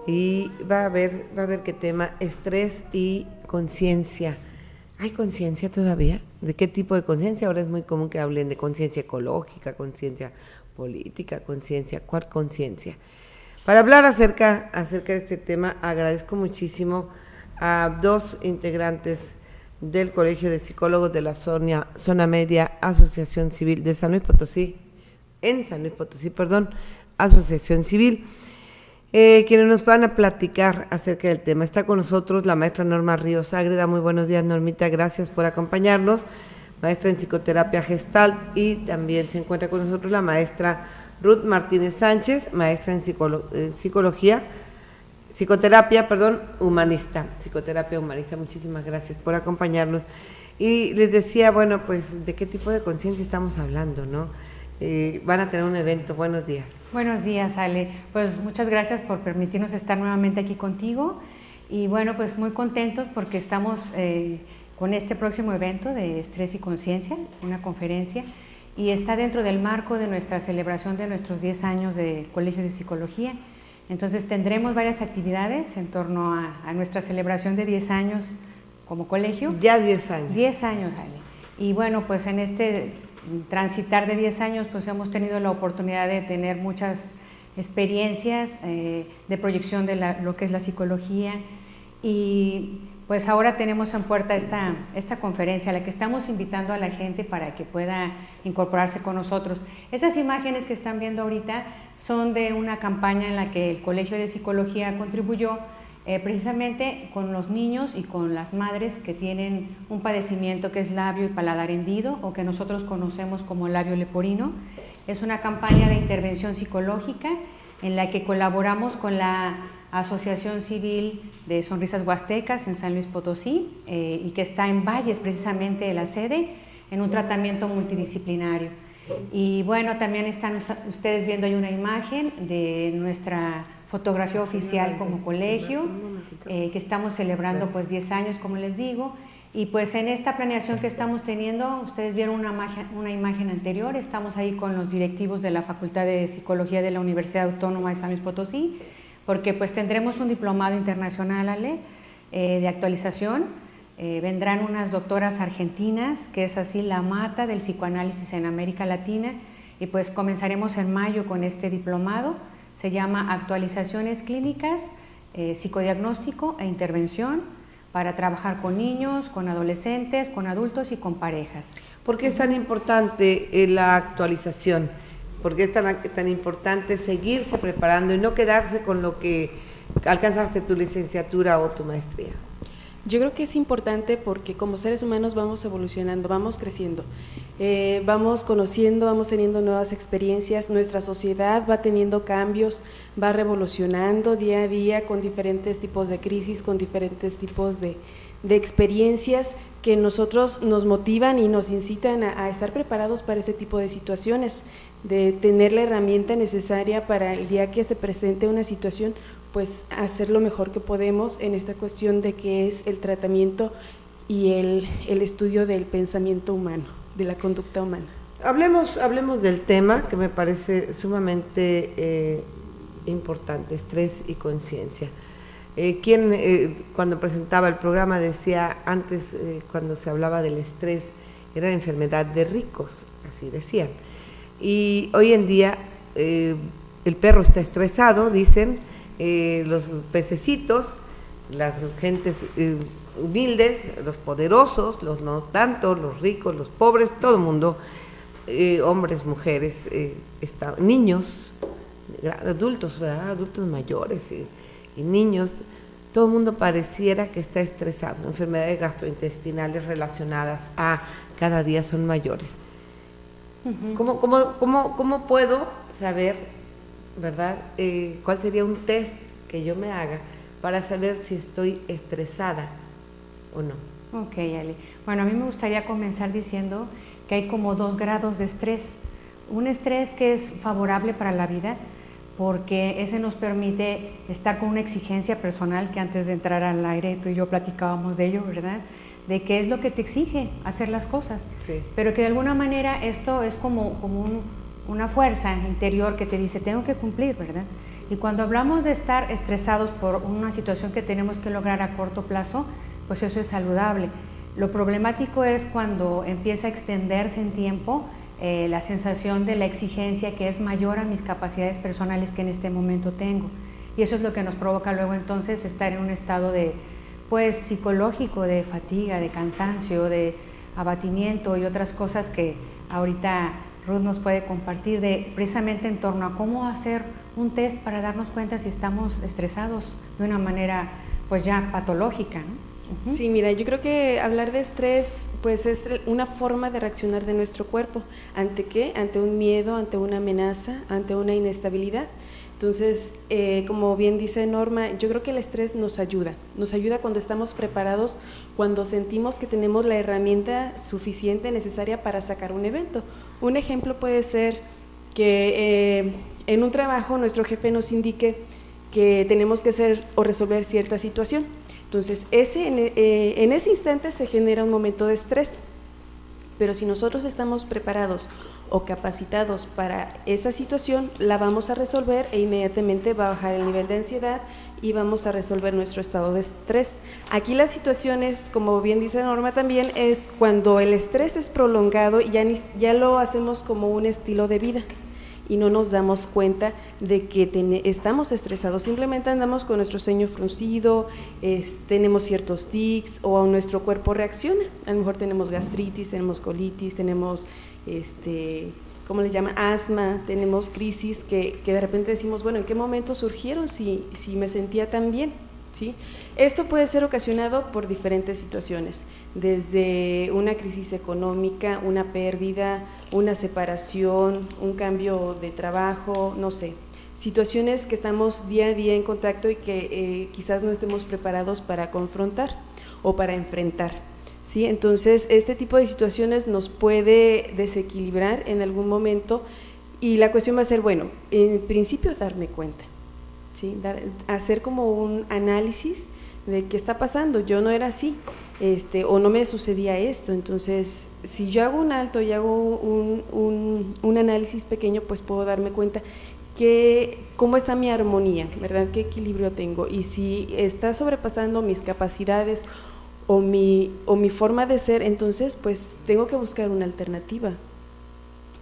y va a ver qué tema: estrés y conciencia. ¿Hay conciencia todavía? ¿De qué tipo de conciencia? Ahora es muy común que hablen de conciencia ecológica, conciencia política, conciencia. ¿Cuál conciencia? Para hablar acerca de este tema, agradezco muchísimo a dos integrantes del Colegio de Psicólogos de la Zona Media, Asociación Civil de San Luis Potosí, Asociación Civil, quienes nos van a platicar acerca del tema. Está con nosotros la maestra Norma Ríos Ágreda. Muy buenos días, Normita, gracias por acompañarnos, maestra en psicoterapia Gestalt, y también se encuentra con nosotros la maestra Ruth Martínez Sánchez, maestra en psicoterapia humanista. Muchísimas gracias por acompañarnos. Y les decía, bueno, pues, ¿de qué tipo de conciencia estamos hablando, no? Van a tener un evento. Buenos días. Buenos días, Ale. Pues muchas gracias por permitirnos estar nuevamente aquí contigo. Y bueno, pues muy contentos porque estamos con este próximo evento de Estrés y Conciencia, una conferencia, y está dentro del marco de nuestra celebración de nuestros 10 años de Colegio de Psicología. Entonces tendremos varias actividades en torno a nuestra celebración de 10 años como colegio. Ya 10 años. 10 años, Ale. Y bueno, pues en este transitar de 10 años, pues hemos tenido la oportunidad de tener muchas experiencias de proyección de lo que es la psicología, y pues ahora tenemos en puerta esta conferencia a la que estamos invitando a la gente para que pueda incorporarse con nosotros. Esas imágenes que están viendo ahorita son de una campaña en la que el Colegio de Psicología contribuyó precisamente con los niños y con las madres que tienen un padecimiento que es labio y paladar hendido, o que nosotros conocemos como labio leporino. Es una campaña de intervención psicológica en la que colaboramos con la Asociación Civil de Sonrisas Huastecas en San Luis Potosí, y que está en Valles, precisamente la sede, en un tratamiento multidisciplinario. Y bueno, también están ustedes viendo ahí una imagen de nuestra fotografía oficial como colegio, que estamos celebrando pues 10 años, como les digo. Y pues en esta planeación que estamos teniendo, ustedes vieron una imagen anterior, estamos ahí con los directivos de la Facultad de Psicología de la Universidad Autónoma de San Luis Potosí, porque pues tendremos un diplomado internacional, Ale, de actualización. Vendrán unas doctoras argentinas, que es así la mata del psicoanálisis en América Latina, y pues comenzaremos en mayo con este diplomado. Se llama Actualizaciones Clínicas, Psicodiagnóstico e Intervención, para trabajar con niños, con adolescentes, con adultos y con parejas. ¿Por qué es tan importante la actualización? ¿Por qué es tan importante seguirse preparando y no quedarse con lo que alcanzaste tu licenciatura o tu maestría? Yo creo que es importante porque como seres humanos vamos evolucionando, vamos creciendo, vamos conociendo, vamos teniendo nuevas experiencias, nuestra sociedad va teniendo cambios, va revolucionando día a día con diferentes tipos de crisis, con diferentes tipos de experiencias que nosotros nos motivan y nos incitan a estar preparados para ese tipo de situaciones, de tener la herramienta necesaria para el día que se presente una situación, pues hacer lo mejor que podemos en esta cuestión de que es el tratamiento y el estudio del pensamiento humano, de la conducta humana. Hablemos del tema que me parece sumamente importante: estrés y conciencia. Cuando presentaba el programa decía antes, cuando se hablaba del estrés, era enfermedad de ricos, así decían. Y hoy en día el perro está estresado, dicen, los pececitos, las gentes humildes, los poderosos, los no tanto, los ricos, los pobres, todo el mundo, hombres, mujeres, niños, adultos, ¿verdad? Adultos mayores y niños, todo el mundo pareciera que está estresado. Enfermedades gastrointestinales relacionadas a cada día son mayores. ¿Cómo puedo saber, verdad, cuál sería un test que yo me haga para saber si estoy estresada o no? Ok, Ale. Bueno, a mí me gustaría comenzar diciendo que hay como 2 grados de estrés. Un estrés que es favorable para la vida, porque ese nos permite estar con una exigencia personal, que antes de entrar al aire tú y yo platicábamos de ello, ¿verdad? De qué es lo que te exige hacer las cosas, sí. Pero que de alguna manera esto es como una fuerza interior que te dice tengo que cumplir, ¿verdad? Y cuando hablamos de estar estresados por una situación que tenemos que lograr a corto plazo, pues eso es saludable. Lo problemático es cuando empieza a extenderse en tiempo la sensación de la exigencia que es mayor a mis capacidades personales que en este momento tengo. Y eso es lo que nos provoca luego entonces estar en un estado de, pues, psicológico, de fatiga, de cansancio, de abatimiento y otras cosas que ahorita Ruth nos puede compartir precisamente en torno a cómo hacer un test para darnos cuenta si estamos estresados de una manera pues ya patológica, ¿no? Sí, mira, yo creo que hablar de estrés pues es una forma de reaccionar de nuestro cuerpo. ¿Ante qué? Ante un miedo, ante una amenaza, ante una inestabilidad. Entonces, como bien dice Norma, yo creo que el estrés nos ayuda cuando estamos preparados, cuando sentimos que tenemos la herramienta suficiente, necesaria para sacar un evento. Un ejemplo puede ser que en un trabajo nuestro jefe nos indique que tenemos que hacer o resolver cierta situación. Entonces, en ese instante se genera un momento de estrés, pero si nosotros estamos preparados o capacitados para esa situación, la vamos a resolver e inmediatamente va a bajar el nivel de ansiedad y vamos a resolver nuestro estado de estrés. Aquí las situaciones, como bien dice Norma también, es cuando el estrés es prolongado y ya lo hacemos como un estilo de vida y no nos damos cuenta de que estamos estresados, simplemente andamos con nuestro ceño fruncido, tenemos ciertos tics o nuestro cuerpo reacciona, a lo mejor tenemos gastritis, tenemos colitis, tenemos ¿cómo le llama? Asma, tenemos crisis que de repente decimos, bueno, ¿en qué momento surgieron si me sentía tan bien? ¿Sí? Esto puede ser ocasionado por diferentes situaciones, desde una crisis económica, una pérdida, una separación, un cambio de trabajo, no sé, situaciones que estamos día a día en contacto y que quizás no estemos preparados para confrontar o para enfrentar. ¿Sí? Entonces, este tipo de situaciones nos puede desequilibrar en algún momento y la cuestión va a ser, bueno, en principio darme cuenta. ¿Sí? Hacer como un análisis de qué está pasando, yo no era así, o no me sucedía esto. Entonces, si yo hago un alto y hago un análisis pequeño, pues puedo darme cuenta cómo está mi armonía, ¿verdad? ¿Qué equilibrio tengo? Y si está sobrepasando mis capacidades o mi forma de ser, entonces pues tengo que buscar una alternativa,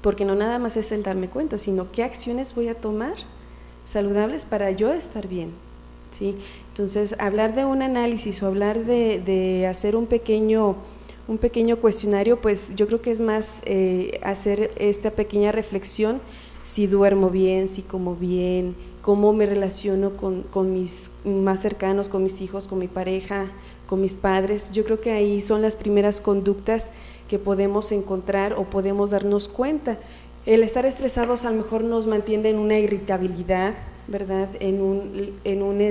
porque no nada más es el darme cuenta, sino qué acciones voy a tomar saludables para yo estar bien, ¿sí? Entonces, hablar de un análisis o hablar de hacer un pequeño cuestionario, pues yo creo que es más hacer esta pequeña reflexión, si duermo bien, si como bien, cómo me relaciono con mis más cercanos, con mis hijos, con mi pareja, con mis padres. Yo creo que ahí son las primeras conductas que podemos encontrar o podemos darnos cuenta. El estar estresados a lo mejor nos mantiene en una irritabilidad, ¿verdad? En un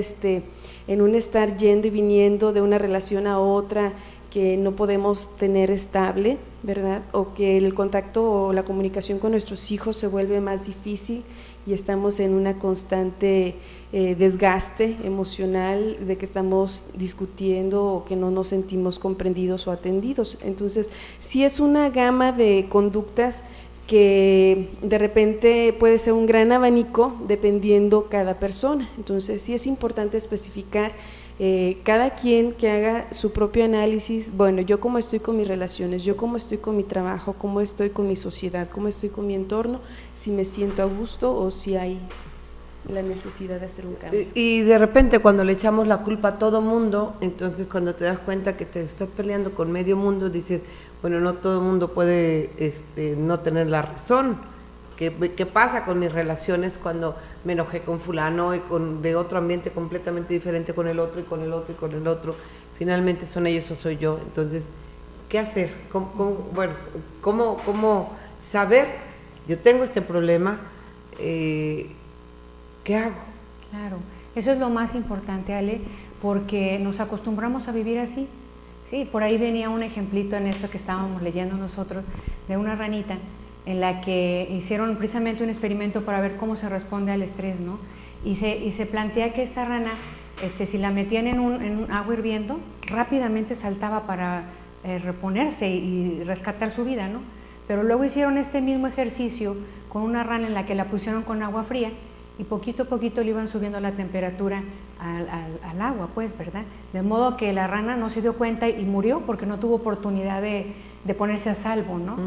estar yendo y viniendo de una relación a otra que no podemos tener estable, ¿verdad? O que el contacto o la comunicación con nuestros hijos se vuelve más difícil y estamos en una constante desgaste emocional de que estamos discutiendo o que no nos sentimos comprendidos o atendidos. Entonces, sí es una gama de conductas que de repente puede ser un gran abanico dependiendo cada persona. Entonces sí es importante especificar cada quien que haga su propio análisis. Bueno, yo cómo estoy con mis relaciones, yo cómo estoy con mi trabajo, cómo estoy con mi sociedad, cómo estoy con mi entorno, si me siento a gusto o si hay la necesidad de hacer un cambio. Y de repente cuando le echamos la culpa a todo mundo, entonces cuando te das cuenta que te estás peleando con medio mundo, dices, bueno, no todo el mundo puede no tener la razón. ¿Qué pasa con mis relaciones cuando me enojé con fulano y de otro ambiente completamente diferente con el otro y con el otro y con el otro? Finalmente son ellos o soy yo. Entonces, ¿qué hacer? ¿Cómo saber? Yo tengo este problema, ¿qué hago? Claro, eso es lo más importante, Ale, porque nos acostumbramos a vivir así. Sí, por ahí venía un ejemplito en esto que estábamos leyendo nosotros, de una ranita en la que hicieron precisamente un experimento para ver cómo se responde al estrés, ¿no? Y se plantea que esta rana, si la metían en un agua hirviendo, rápidamente saltaba para reponerse y rescatar su vida, ¿no? Pero luego hicieron este mismo ejercicio con una rana en la que la pusieron con agua fría y poquito a poquito le iban subiendo la temperatura al agua, pues, ¿verdad? De modo que la rana no se dio cuenta y murió porque no tuvo oportunidad de ponerse a salvo, ¿no?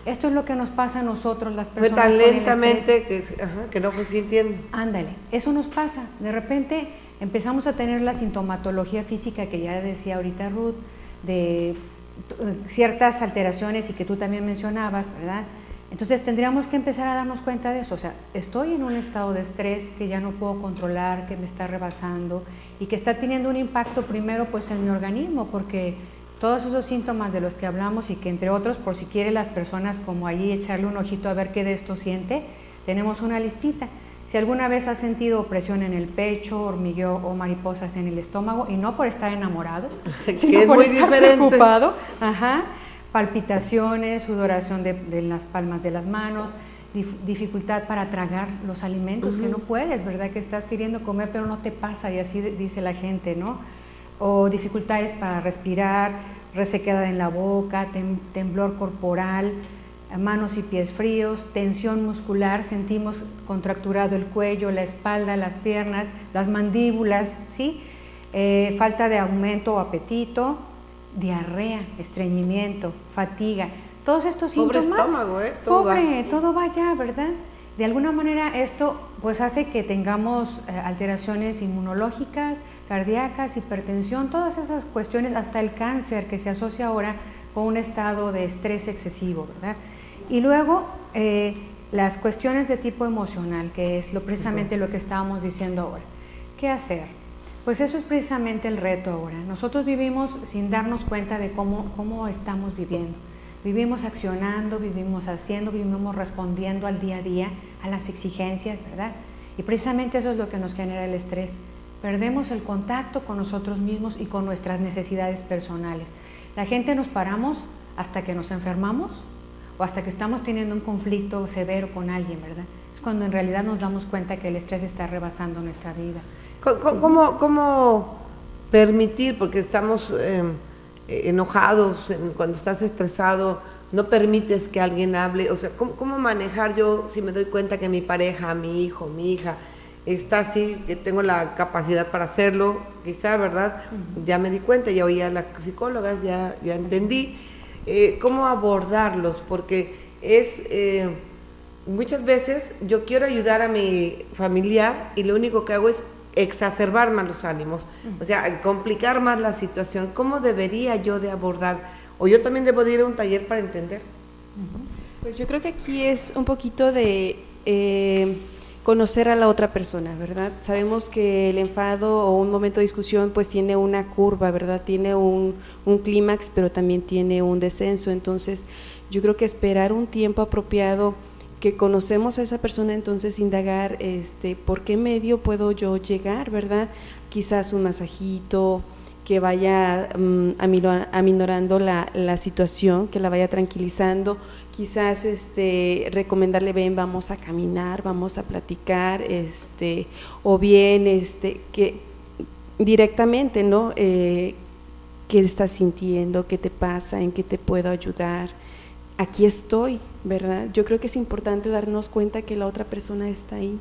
Esto es lo que nos pasa a nosotros, las personas. Fue tan lentamente que no fue sintiendo. Ándale, eso nos pasa. De repente empezamos a tener la sintomatología física que ya decía ahorita Ruth, de ciertas alteraciones y que tú también mencionabas, ¿verdad? Entonces tendríamos que empezar a darnos cuenta de eso, o sea, estoy en un estado de estrés que ya no puedo controlar, que me está rebasando y que está teniendo un impacto primero pues en mi organismo, porque todos esos síntomas de los que hablamos y que entre otros, por si quieren las personas como allí echarle un ojito a ver qué de esto siente, tenemos una listita. Si alguna vez has sentido opresión en el pecho, hormigueo o mariposas en el estómago, y no por estar enamorado, sino por estar preocupado, palpitaciones, sudoración de las palmas de las manos, dificultad para tragar los alimentos, que no puedes, ¿verdad? Que estás queriendo comer pero no te pasa, y así dice la gente, ¿no? O dificultades para respirar, resequedad en la boca, temblor corporal, manos y pies fríos, tensión muscular, sentimos contracturado el cuello, la espalda, las piernas, las mandíbulas, ¿sí? Falta de aumento o apetito, diarrea, estreñimiento, fatiga, todos estos síntomas. Pobre estómago, todo va allá, ¿verdad? De alguna manera esto pues hace que tengamos alteraciones inmunológicas, cardíacas, hipertensión, todas esas cuestiones, hasta el cáncer que se asocia ahora con un estado de estrés excesivo, ¿verdad? Y luego las cuestiones de tipo emocional, que es precisamente lo que estábamos diciendo ahora. ¿Qué hacer? Pues eso es precisamente el reto ahora. Nosotros vivimos sin darnos cuenta de cómo estamos viviendo. Vivimos accionando, vivimos haciendo, vivimos respondiendo al día a día, a las exigencias, ¿verdad? Y precisamente eso es lo que nos genera el estrés. Perdemos el contacto con nosotros mismos y con nuestras necesidades personales. La gente nos paramos hasta que nos enfermamos o hasta que estamos teniendo un conflicto severo con alguien, ¿verdad? Es cuando en realidad nos damos cuenta que el estrés está rebasando nuestra vida. ¿Cómo permitir, porque estamos enojados, cuando estás estresado, no permites que alguien hable? O sea, ¿cómo manejar yo si me doy cuenta que mi pareja, mi hijo, mi hija está así, que tengo la capacidad para hacerlo, quizá, ¿verdad? Ya me di cuenta, ya oí a las psicólogas, ya entendí. ¿Cómo abordarlos? Porque muchas veces yo quiero ayudar a mi familiar y lo único que hago es exacerbar más los ánimos, o sea, complicar más la situación. ¿Cómo debería yo de abordar? ¿O yo también debo de ir a un taller para entender? Pues yo creo que aquí es un poquito de conocer a la otra persona, ¿verdad? Sabemos que el enfado o un momento de discusión pues tiene una curva, ¿verdad? Tiene un clímax, pero también tiene un descenso. Entonces yo creo que esperar un tiempo apropiado, que conocemos a esa persona, entonces indagar por qué medio puedo yo llegar, ¿verdad? Quizás un masajito que vaya aminorando la situación, que la vaya tranquilizando, quizás recomendarle, ven, vamos a caminar, vamos a platicar, o bien que directamente, ¿no? ¿Qué estás sintiendo? ¿Qué te pasa? ¿En qué te puedo ayudar? Aquí estoy, ¿verdad? Yo creo que es importante darnos cuenta que la otra persona está ahí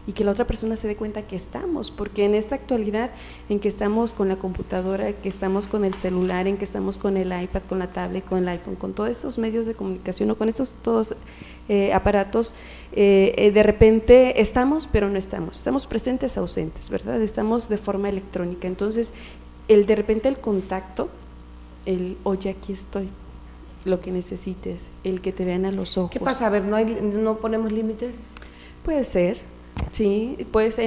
y que la otra persona se dé cuenta que estamos, porque en esta actualidad en que estamos con la computadora, que estamos con el celular, en que estamos con el iPad, con la tablet, con el iPhone, con todos estos medios de comunicación o con estos todos aparatos, de repente estamos, pero no estamos presentes, ausentes, ¿verdad? Estamos de forma electrónica. Entonces, de repente el contacto, oye, aquí estoy, lo que necesites, el que te vean a los ojos. ¿Qué pasa? A ver, ¿no ponemos límites? Puede ser, sí, pues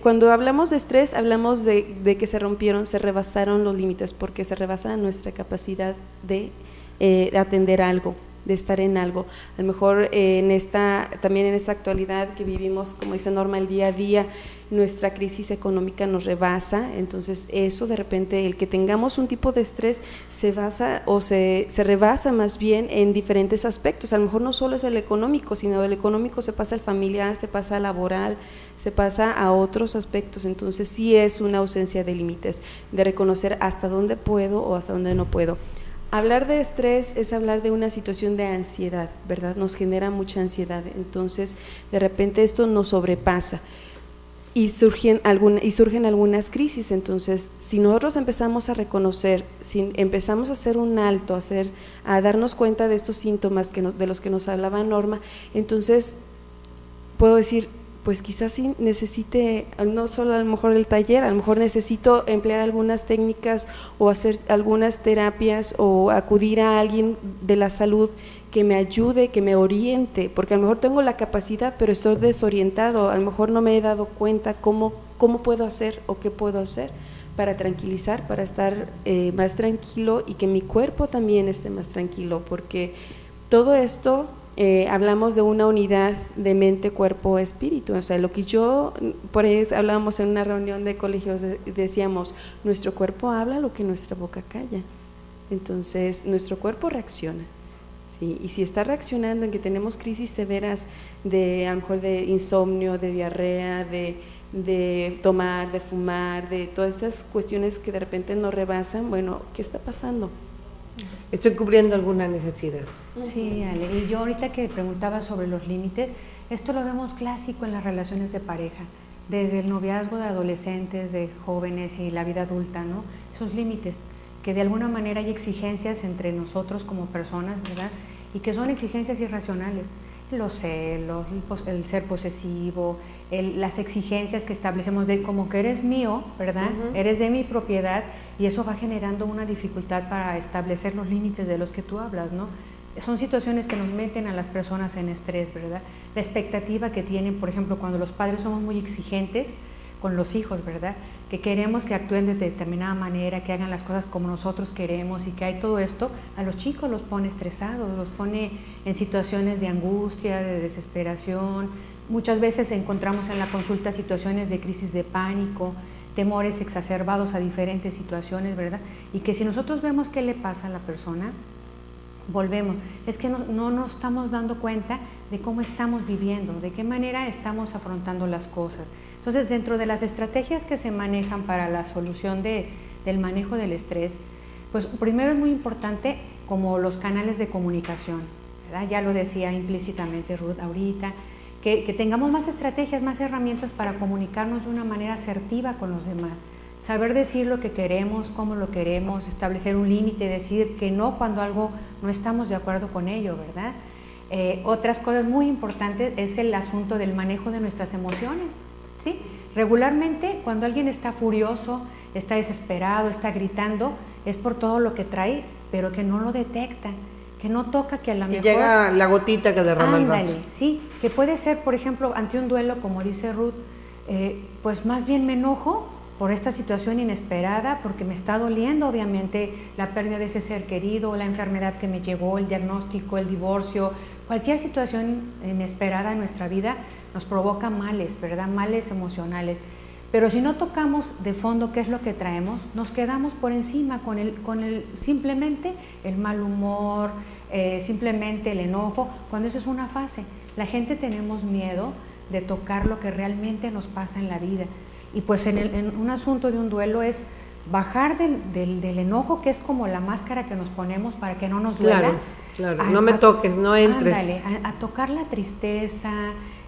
cuando hablamos de estrés, hablamos de que se rebasaron los límites, porque se rebasa nuestra capacidad de atender algo, de estar en algo. A lo mejor también en esta actualidad que vivimos, como dice Norma, el día a día, nuestra crisis económica nos rebasa. Entonces eso, de repente, el que tengamos un tipo de estrés se rebasa más bien en diferentes aspectos. A lo mejor no solo es el económico, sino del económico se pasa al familiar, se pasa al laboral, se pasa a otros aspectos. Entonces sí es una ausencia de límites, de reconocer hasta dónde puedo o hasta dónde no puedo. hablar de estrés es hablar de una situación de ansiedad, ¿verdad? Nos genera mucha ansiedad, entonces de repente esto nos sobrepasa y surgen algunas crisis. Entonces, si nosotros empezamos a reconocer, si empezamos a hacer un alto, a darnos cuenta de estos síntomas de los que nos hablaba Norma, entonces puedo decir, pues quizás sí necesite, no solo a lo mejor el taller, a lo mejor necesito emplear algunas técnicas o hacer algunas terapias o acudir a alguien de la salud que me ayude, que me oriente, porque a lo mejor tengo la capacidad, pero estoy desorientado, a lo mejor no me he dado cuenta cómo puedo hacer o qué puedo hacer para tranquilizar, para estar más tranquilo y que mi cuerpo también esté más tranquilo, porque todo esto… hablamos de una unidad de mente, cuerpo, espíritu, o sea, lo que por ahí hablábamos en una reunión de colegios, decíamos, nuestro cuerpo habla lo que nuestra boca calla, entonces nuestro cuerpo reacciona, ¿sí? Y si está reaccionando en que tenemos crisis severas a lo mejor de insomnio, de diarrea, de tomar, de fumar, de todas estas cuestiones que de repente nos rebasan, bueno, ¿qué está pasando? Estoy cubriendo alguna necesidad. Sí, Ale, y yo ahorita que preguntaba sobre los límites, esto lo vemos clásico en las relaciones de pareja, desde el noviazgo de adolescentes, de jóvenes y la vida adulta, ¿no? Esos límites, que de alguna manera hay exigencias entre nosotros como personas, ¿verdad? Y que son exigencias irracionales, los celos, el ser posesivo, las exigencias que establecemos de como que eres mío, ¿verdad? Eres de mi propiedad, y eso va generando una dificultad para establecer los límites de los que tú hablas, ¿no? Son situaciones que nos meten a las personas en estrés, ¿verdad? La expectativa que tienen, por ejemplo, cuando los padres somos muy exigentes con los hijos, ¿verdad? Que queremos que actúen de determinada manera, que hagan las cosas como nosotros queremos, y que hay todo esto, a los chicos los pone estresados, los pone en situaciones de angustia, de desesperación. Muchas veces encontramos en la consulta situaciones de crisis de pánico, temores exacerbados a diferentes situaciones, ¿verdad? Y que si nosotros vemos qué le pasa a la persona, volvemos, es que no nos estamos dando cuenta de cómo estamos viviendo, de qué manera estamos afrontando las cosas. Entonces, dentro de las estrategias que se manejan para la solución del manejo del estrés, pues primero es muy importante como los canales de comunicación, ¿verdad? Ya lo decía implícitamente Ruth ahorita, que tengamos más estrategias, más herramientas para comunicarnos de una manera asertiva con los demás. Saber decir lo que queremos, cómo lo queremos, establecer un límite, decir que no cuando algo no estamos de acuerdo con ello, ¿verdad? Otras cosas muy importantes es el asunto del manejo de nuestras emociones, ¿sí? Regularmente cuando alguien está furioso, está desesperado, está gritando, es por todo lo que trae, pero que no lo detecta, que no toca, que a la mejor… Y llega la gotita que derrama el vaso. Sí, que puede ser, por ejemplo, ante un duelo, como dice Ruth, pues más bien me enojo por esta situación inesperada, porque me está doliendo obviamente la pérdida de ese ser querido, la enfermedad que me llegó, el diagnóstico, el divorcio, cualquier situación inesperada en nuestra vida nos provoca males, ¿verdad? Males emocionales. Pero si no tocamos de fondo qué es lo que traemos, nos quedamos por encima con simplemente el mal humor, simplemente el enojo, cuando eso es una fase. La gente tenemos miedo de tocar lo que realmente nos pasa en la vida. Y pues en un asunto de un duelo es bajar del enojo, que es como la máscara que nos ponemos para que no nos duela. Claro, no me toques, no entres. Ándale, a tocar la tristeza,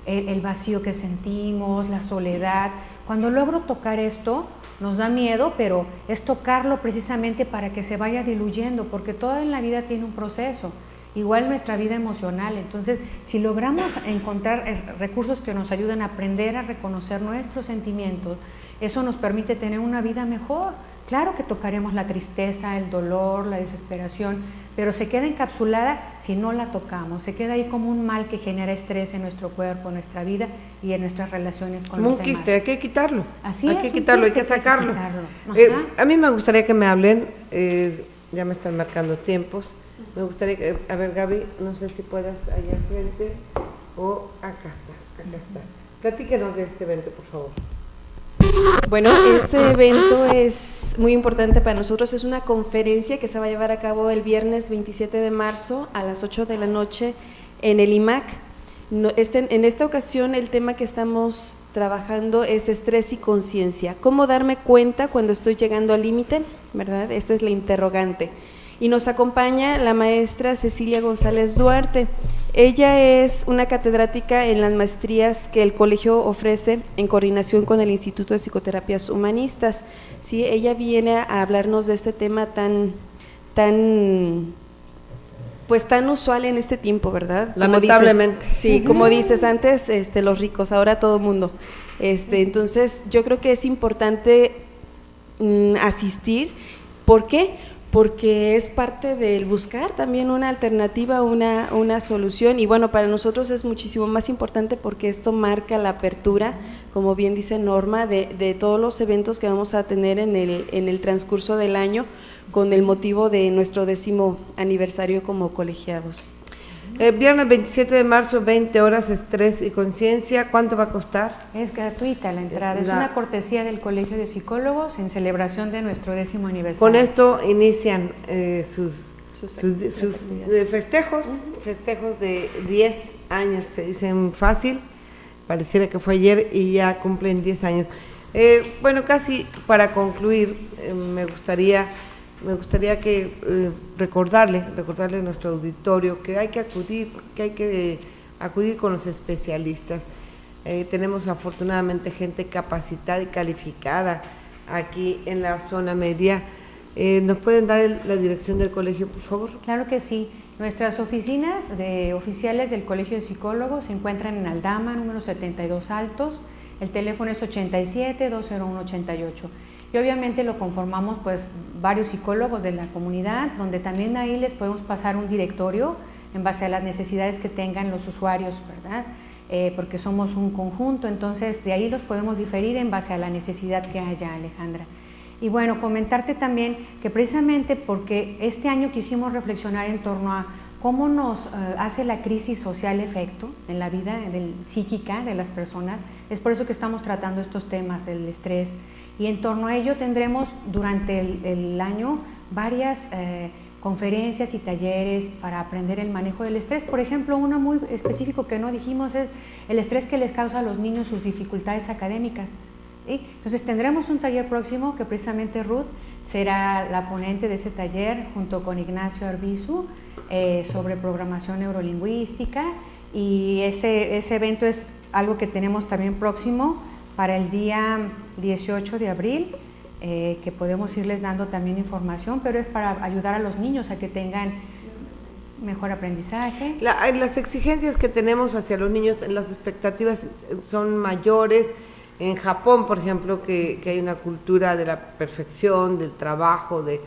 el vacío que sentimos, la soledad. Cuando logro tocar esto, nos da miedo, pero es tocarlo precisamente para que se vaya diluyendo, porque toda en la vida tiene un proceso, igual nuestra vida emocional. Entonces, si logramos encontrar recursos que nos ayuden a aprender a reconocer nuestros sentimientos, eso nos permite tener una vida mejor. Claro que tocaremos la tristeza, el dolor, la desesperación, pero se queda encapsulada si no la tocamos, se queda ahí como un mal que genera estrés en nuestro cuerpo, en nuestra vida y en nuestras relaciones con los demás. Como un quiste, hay que quitarlo. Así hay que quitarlo, hay que sacarlo. A mí me gustaría que me hablen, ya me están marcando tiempos, me gustaría que, a ver Gaby, no sé si puedas allá al frente o acá está. Platíquenos de este evento, por favor. Bueno, este evento es muy importante para nosotros, es una conferencia que se va a llevar a cabo el viernes 27 de marzo a las 8 de la noche en el IMAC. En esta ocasión el tema que estamos trabajando es estrés y conciencia, cómo darme cuenta cuando estoy llegando al límite, ¿verdad? Esta es la interrogante. Y nos acompaña la maestra Cecilia González Duarte. Ella es una catedrática en las maestrías que el colegio ofrece en coordinación con el Instituto de Psicoterapias Humanistas. ¿Sí? Ella viene a hablarnos de este tema tan usual en este tiempo, ¿verdad? Lamentablemente. Como dices, sí, como dices antes, los ricos, ahora todo mundo. Entonces, yo creo que es importante asistir. ¿Por qué? Porque es parte del buscar también una alternativa, una solución, y bueno, para nosotros es muchísimo más importante porque esto marca la apertura, como bien dice Norma, de todos los eventos que vamos a tener en el transcurso del año con el motivo de nuestro 10º aniversario como colegiados. Viernes 27 de marzo, 20 horas, estrés y conciencia. ¿Cuánto va a costar? Es gratuita la entrada, es una cortesía del Colegio de Psicólogos en celebración de nuestro 10º aniversario. Con esto inician sus festejos de 10 años, se dicen fácil, pareciera que fue ayer y ya cumplen 10 años. Bueno, casi para concluir, me gustaría que recordarle a nuestro auditorio que hay que acudir con los especialistas. Tenemos afortunadamente gente capacitada y calificada aquí en la zona media. ¿Nos pueden dar la dirección del colegio, por favor? Claro que sí. Nuestras oficinas oficiales del Colegio de Psicólogos se encuentran en Aldama, número 72 Altos. El teléfono es 87-201-88. Y obviamente lo conformamos pues varios psicólogos de la comunidad, donde también ahí les podemos pasar un directorio en base a las necesidades que tengan los usuarios, ¿verdad? Porque somos un conjunto, entonces de ahí los podemos diferir en base a la necesidad que haya, Alejandra. Y bueno, comentarte también que precisamente porque este año quisimos reflexionar en torno a cómo nos hace la crisis social efecto en la vida psíquica de las personas, es por eso que estamos tratando estos temas del estrés. Y en torno a ello tendremos durante el año varias conferencias y talleres para aprender el manejo del estrés. Por ejemplo, uno muy específico que no dijimos es el estrés que les causa a los niños sus dificultades académicas. ¿Sí? Entonces tendremos un taller próximo que precisamente Ruth será la ponente de ese taller junto con Ignacio Arbizu sobre programación neurolingüística, y ese evento es algo que tenemos también próximo para el día 18 de abril, que podemos irles dando también información, pero es para ayudar a los niños a que tengan mejor aprendizaje. Las exigencias que tenemos hacia los niños, las expectativas son mayores. En Japón, por ejemplo, que hay una cultura de la perfección, del trabajo, de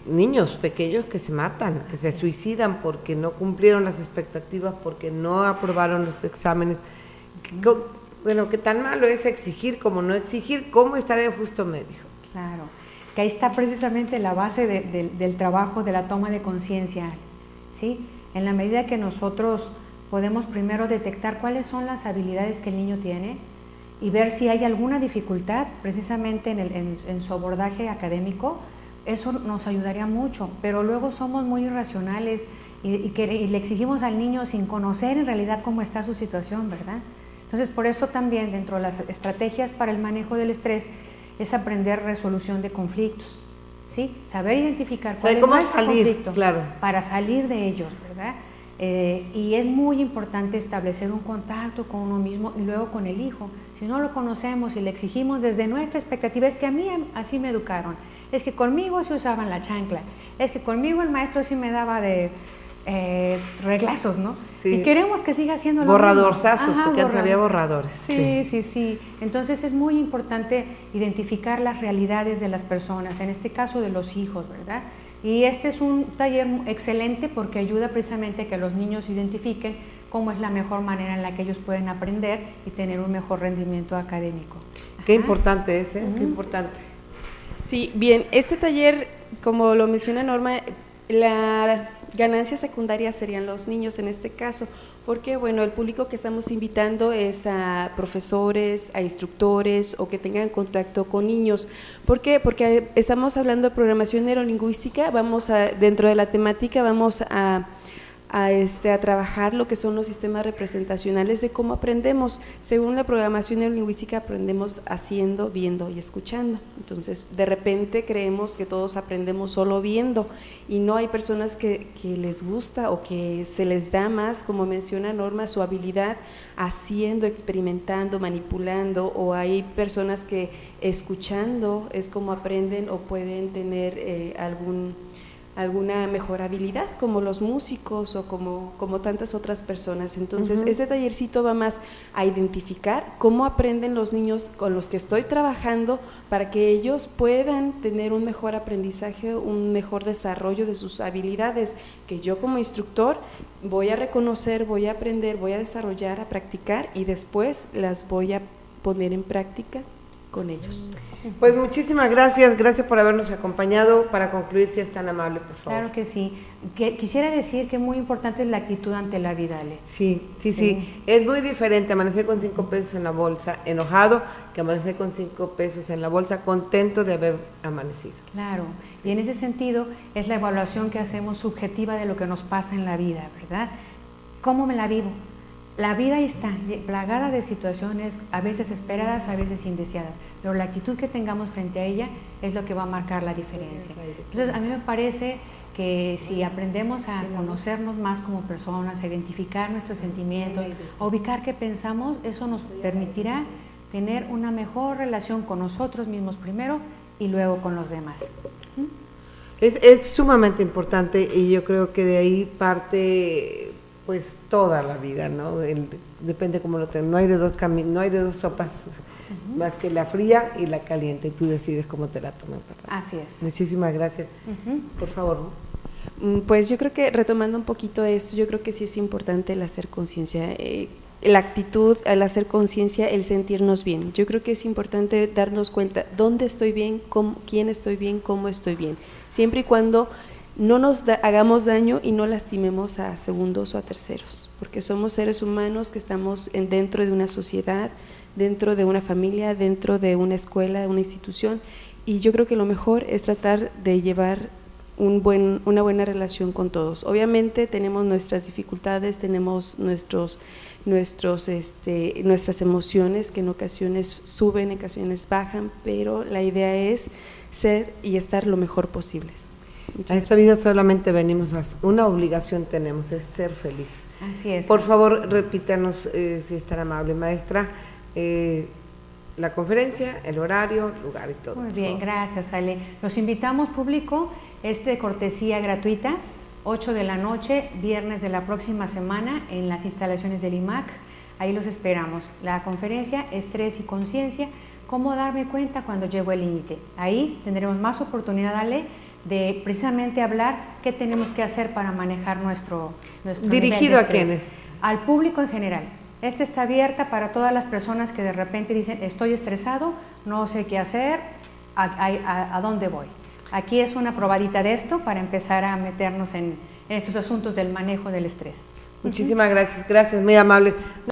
niños pequeños que se matan, que se suicidan porque no cumplieron las expectativas, porque no aprobaron los exámenes. Bueno, qué tan malo es exigir como no exigir, cómo estar en justo medio. Claro, que ahí está precisamente la base del trabajo, de la toma de conciencia, ¿sí? En la medida que nosotros podemos primero detectar cuáles son las habilidades que el niño tiene y ver si hay alguna dificultad precisamente en su abordaje académico, eso nos ayudaría mucho, pero luego somos muy irracionales y le exigimos al niño sin conocer en realidad cómo está su situación, ¿verdad? Entonces, por eso también dentro de las estrategias para el manejo del estrés es aprender resolución de conflictos, ¿sí? Saber identificar cuál es el conflicto, claro, para salir de ellos, ¿verdad? Y es muy importante establecer un contacto con uno mismo y luego con el hijo. Si no lo conocemos y le exigimos desde nuestra expectativa, es que a mí así me educaron, es que conmigo se usaban la chancla, es que conmigo el maestro sí me daba de reglazos, ¿no? Sí. Y queremos que siga siendo lo borradorzazos, porque antes había borradores. Sí. Entonces es muy importante identificar las realidades de las personas, en este caso de los hijos, ¿verdad? Y este es un taller excelente porque ayuda precisamente a que los niños identifiquen cómo es la mejor manera en la que ellos pueden aprender y tener un mejor rendimiento académico. Qué importante es, qué importante. Sí, bien, este taller, como lo menciona Norma, la ganancia secundaria serían los niños en este caso, porque bueno, el público que estamos invitando es a profesores, a instructores o que tengan contacto con niños. ¿Por qué? Porque estamos hablando de programación neurolingüística, dentro de la temática vamos a a trabajar lo que son los sistemas representacionales de cómo aprendemos. Según la programación neurolingüística, aprendemos haciendo, viendo y escuchando. Entonces, de repente creemos que todos aprendemos solo viendo, y no, hay personas que les gusta o que se les da más, como menciona Norma, su habilidad haciendo, experimentando, manipulando, o hay personas que escuchando es como aprenden o pueden tener alguna mejor habilidad, como los músicos o como tantas otras personas. Entonces, este tallercito va más a identificar cómo aprenden los niños con los que estoy trabajando para que ellos puedan tener un mejor aprendizaje, un mejor desarrollo de sus habilidades, que yo como instructor voy a reconocer, voy a aprender, voy a desarrollar, a practicar, y después las voy a poner en práctica con ellos. Pues muchísimas gracias por habernos acompañado. Para concluir, si es tan amable, por favor. Claro que sí. Quisiera decir que muy importante es la actitud ante la vida, Ale. Sí. Es muy diferente amanecer con 5 pesos en la bolsa enojado que amanecer con 5 pesos en la bolsa contento de haber amanecido. Claro, y en ese sentido es la evaluación que hacemos subjetiva de lo que nos pasa en la vida, ¿verdad? ¿Cómo me la vivo? La vida está plagada de situaciones, a veces esperadas, a veces indeseadas, pero la actitud que tengamos frente a ella es lo que va a marcar la diferencia. Entonces, a mí me parece que si aprendemos a conocernos más como personas, a identificar nuestros sentimientos, a ubicar qué pensamos, eso nos permitirá tener una mejor relación con nosotros mismos primero y luego con los demás. Es sumamente importante, y yo creo que de ahí parte pues toda la vida, ¿no? Depende cómo lo tengas. No hay de dos sopas más que la fría y la caliente, y tú decides cómo te la tomas, ¿verdad? Así es. Muchísimas gracias. Por favor. Pues yo creo que, retomando un poquito esto, yo creo que sí es importante el hacer conciencia, la actitud al hacer conciencia, el sentirnos bien. Yo creo que es importante darnos cuenta dónde estoy bien, quién estoy bien, cómo estoy bien, siempre y cuando no nos hagamos daño y no lastimemos a segundos o a terceros, porque somos seres humanos que estamos dentro de una sociedad, dentro de una familia, dentro de una escuela, de una institución, y yo creo que lo mejor es tratar de llevar una buena relación con todos. Obviamente tenemos nuestras dificultades, tenemos nuestras emociones que en ocasiones suben, en ocasiones bajan, pero la idea es ser y estar lo mejor posibles. A esta vida solamente venimos una obligación tenemos, es ser felices. Así es. Por favor, repítanos, si es tan amable, maestra, la conferencia, el horario, lugar y todo. Muy bien, gracias, Ale. Los invitamos, público, de cortesía gratuita, 8 de la noche, viernes de la próxima semana, en las instalaciones del IMAC. Ahí los esperamos. La conferencia, Estrés y Conciencia, cómo darme cuenta cuando llego al límite. Ahí tendremos más oportunidad, Ale, de precisamente hablar qué tenemos que hacer para manejar nuestro ¿Dirigido a quiénes? Al público en general. Está abierta para todas las personas que de repente dicen, estoy estresado, no sé qué hacer, a dónde voy. Aquí es una probadita de esto para empezar a meternos en estos asuntos del manejo del estrés. Muchísimas gracias, muy amable.